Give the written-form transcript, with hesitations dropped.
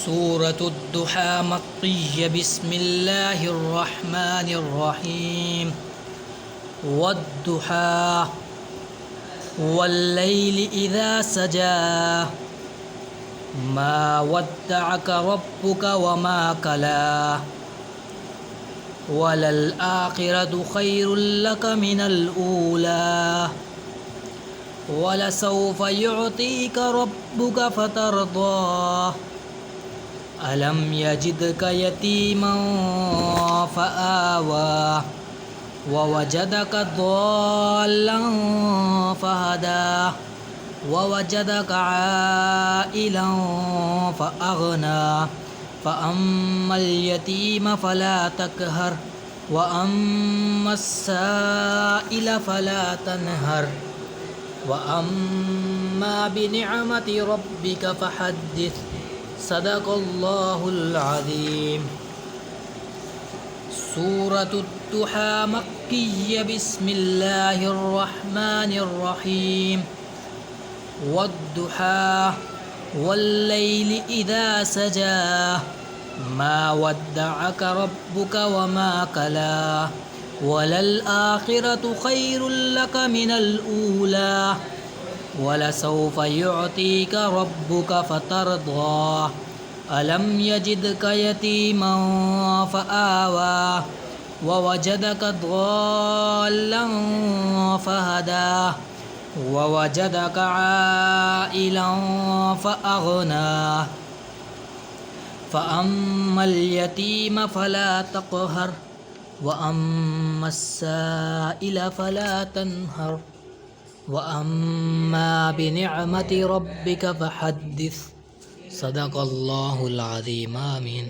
सूरतुद्दुहा मक्किय्य बिस्मिल्लाहिर्रहमानिर्रहीम। वद्दुहा वल्लैलि इज़ा सजा मा वद्दअक रब्बुक वमा कला वलल आखिरतु खैरुल लक मिनल ऊला वलसौफ युअतीक रब्बुक फतरदा अलम यजिदक यतीमन फआवा ववजदक ضالًا फहदा ववजदक आइला फअगना फअम्मल यतीम फला तकहर वअम्मस साइल फला तनहर वअम्मा बिनिअमति रब्बिक फहद्दिस। सदक़ल्लाहुल अज़ीम। सूरतुद्दुहा मक्किय्य बिस्मिल्लाहिर्रहमानिर्रहीम। वद्दुहा वल्लैलि इज़ा सजा मा वद्दअक रब्बुक वमा कला वलल आखिरतु खैरुल लक मिनल ऊला वलसौफ युअतीक रब्बुक फतरदा अलम यजिदक यतीमन फआवा ववजदक ضالًا फहदा ववजदक आइला फअगना फअम्मल यतीम फला तक़हर वअम्मस साइल फला तनहर वअम्मा बिनिअमति रब्बिक फहद्दिस। सदक़ल्लाहुल अज़ीम। आमीन।